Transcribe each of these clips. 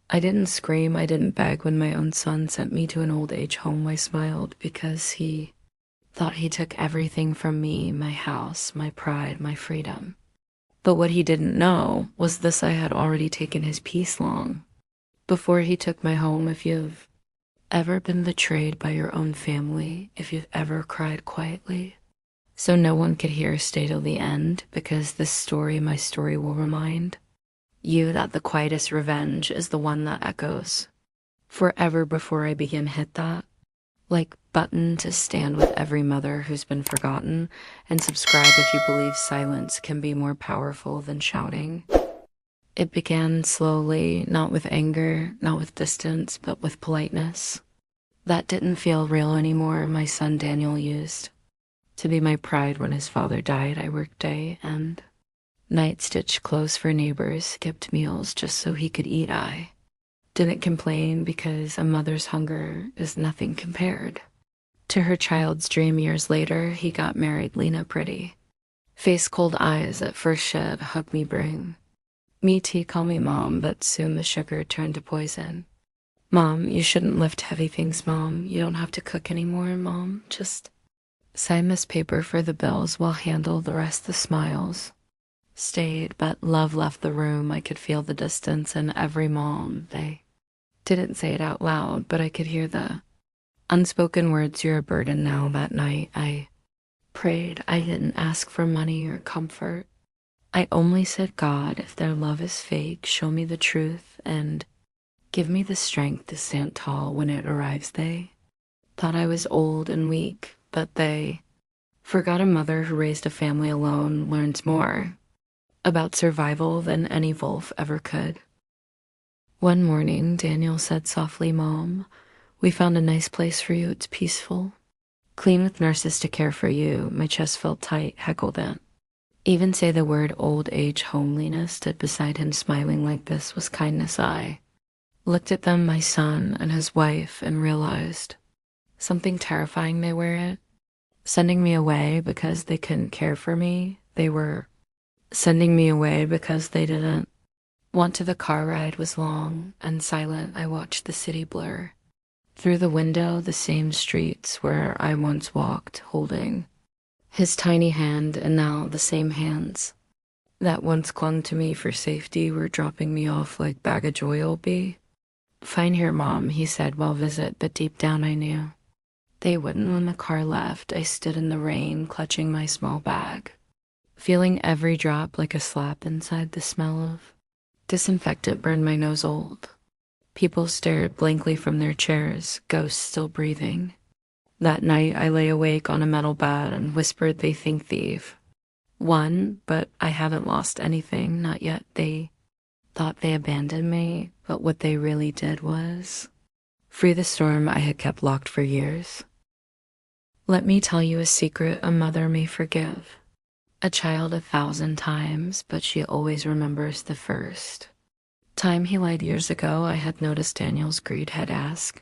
I didn't scream, I didn't beg when my own son sent me to an old age home. I smiled because he thought he took everything from me, my house, my pride, my freedom. But what he didn't know was this: I had already taken his peace long before he took my home. If you've ever been betrayed by your own family, if you've ever cried quietly, so no one could hear, stay till the end, because this story, my story, will remind you that the quietest revenge is the one that echoes forever. Before I begin, hit that like button to stand with every mother who's been forgotten, and subscribe if you believe silence can be more powerful than shouting. It began slowly, not with anger, not with distance, but with politeness. That didn't feel real anymore. My son Daniel used to be my pride. When his father died, I worked day and night, stitched clothes for neighbors, skipped meals just so he could eat. I didn't complain because a mother's hunger is nothing compared to her child's dream. Years later, he got married, Lena Pretty. Face cold eyes at first shed, hug me, bring me tea, call me mom, but soon the sugar turned to poison. Mom, you shouldn't lift heavy things, mom. You don't have to cook anymore, mom. Just sign this paper for the bills, we'll handle the rest. The smiles stayed, but love left the room. I could feel the distance in every mom. They didn't say it out loud, but I could hear the unspoken words: you're a burden now. That night I prayed. I didn't ask for money or comfort. I only said, God, if their love is fake, show me the truth and give me the strength to stand tall when it arrives. They thought I was old and weak, but they forgot a mother who raised a family alone learns more about survival than any wolf ever could. One morning, Daniel said softly, Mom, we found a nice place for you. It's peaceful, clean, with nurses to care for you. My chest felt tight, heckled it. Even say the word old age homeliness. Stood beside him smiling. Like this was kindness. I looked at them, my son and his wife, and realized something terrifying. They were it, sending me away because they couldn't care for me. They were sending me away because they didn't want to. The car ride was long and silent. I watched the city blur through the window, the same streets where I once walked, holding his tiny hand, and now the same hands that once clung to me for safety were dropping me off like baggage. Oil be fine here, Mom, he said, well, visit. But deep down I knew they wouldn't. When the car left, I stood in the rain, clutching my small bag, feeling every drop like a slap inside. The smell of disinfectant burned my nose. Old people stared blankly from their chairs, ghosts still breathing. That night I lay awake on a metal bed and whispered, they think thief won, but I haven't lost anything, not yet. They thought they abandoned me, but what they really did was free the storm I had kept locked for years. Let me tell you a secret. A mother may forgive a child 1,000 times, but she always remembers the first time he lied. Years ago, I had noticed Daniel's greed. Had asked,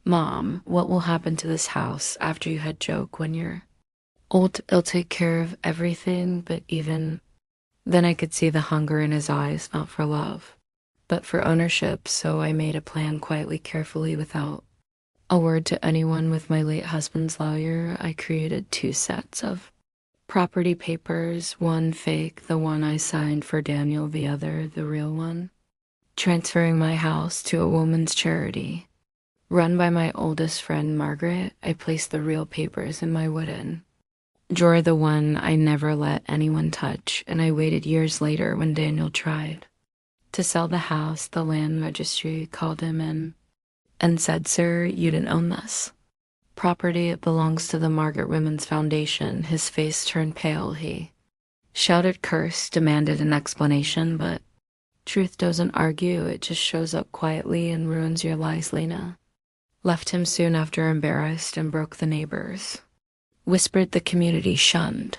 Mom, what will happen to this house after you? Had joke, when you're old, it'll take care of everything. But even then I could see the hunger in his eyes, not for love, but for ownership. So I made a plan quietly, carefully, without a word to anyone. With my late husband's lawyer, I created 2 sets of property papers, one fake, the one I signed for Daniel, the other, the real one, transferring my house to a woman's charity run by my oldest friend, Margaret. I placed the real papers in my wooden drawer, the one I never let anyone touch. And I waited. Years later, when Daniel tried to sell the house, the land registry called him in and said, Sir, you didn't own this property. It belongs to the Margaret Women's Foundation. His face turned pale. He shouted, cursed, demanded an explanation. But truth doesn't argue. It just shows up quietly and ruins your lies. Lena left him soon after, embarrassed, and broke the neighbors. Whispered the community, shunned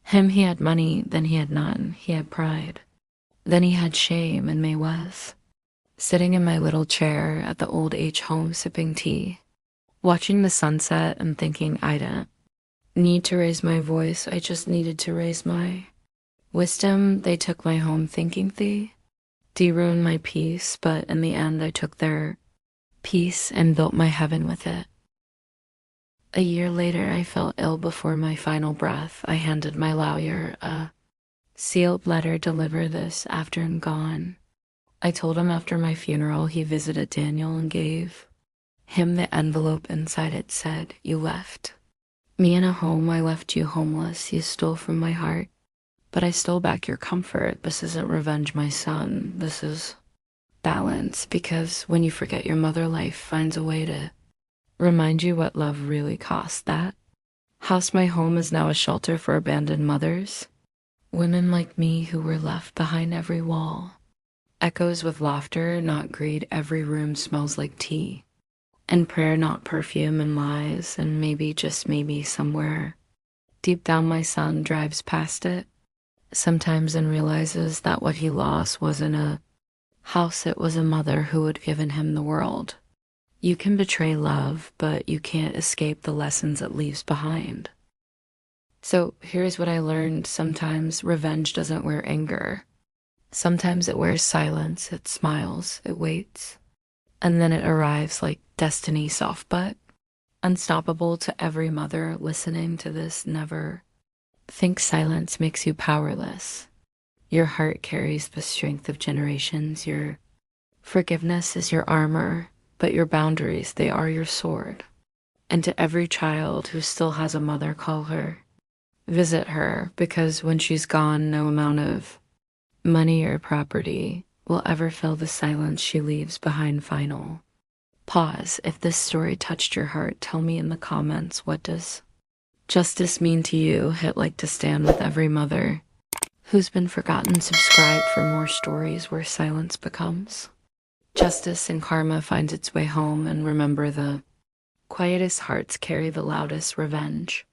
him. He had money, then he had none. He had pride, then he had shame. And May was sitting in my little chair at the old age home, sipping tea, watching the sunset, and thinking, I didn't need to raise my voice. I just needed to raise my wisdom. They took my home, thinking ruined my peace, but in the end, I took their peace and built my heaven with it. A year later, I felt ill before my final breath. I handed my lawyer a sealed letter, deliver this after I'm gone. I told him after my funeral he visited Daniel and gave him the envelope. Inside it said, "You left me in a home, I left you homeless. You stole from my heart, but I stole back your comfort. This isn't revenge, my son. This is balance, because when you forget your mother, life finds a way to remind you what love really costs. That house, my home, is now a shelter for abandoned mothers, women like me who were left behind every wall. Echoes with laughter, not greed. Every room smells like tea. And prayer, not perfume and lies. And maybe, just maybe, somewhere deep down, my son drives past it sometimes and realizes that what he lost wasn't a house, it was a mother who had given him the world. You can betray love, but you can't escape the lessons it leaves behind. So here's what I learned. Sometimes revenge doesn't wear anger. Sometimes it wears silence, it smiles, it waits, and then it arrives like destiny, soft but unstoppable. To every mother listening to this, never think silence makes you powerless. Your heart carries the strength of generations. Your forgiveness is your armor, but your boundaries, they are your sword. And to every child who still has a mother, call her, visit her, because when she's gone, no amount of money or property will ever fill the silence she leaves behind. Final pause. If this story touched your heart, tell me in the comments, what does justice mean to you? Hit like to stand with every mother who's been forgotten. Subscribe for more stories where silence becomes justice and karma finds its way home. And remember, the quietest hearts carry the loudest revenge.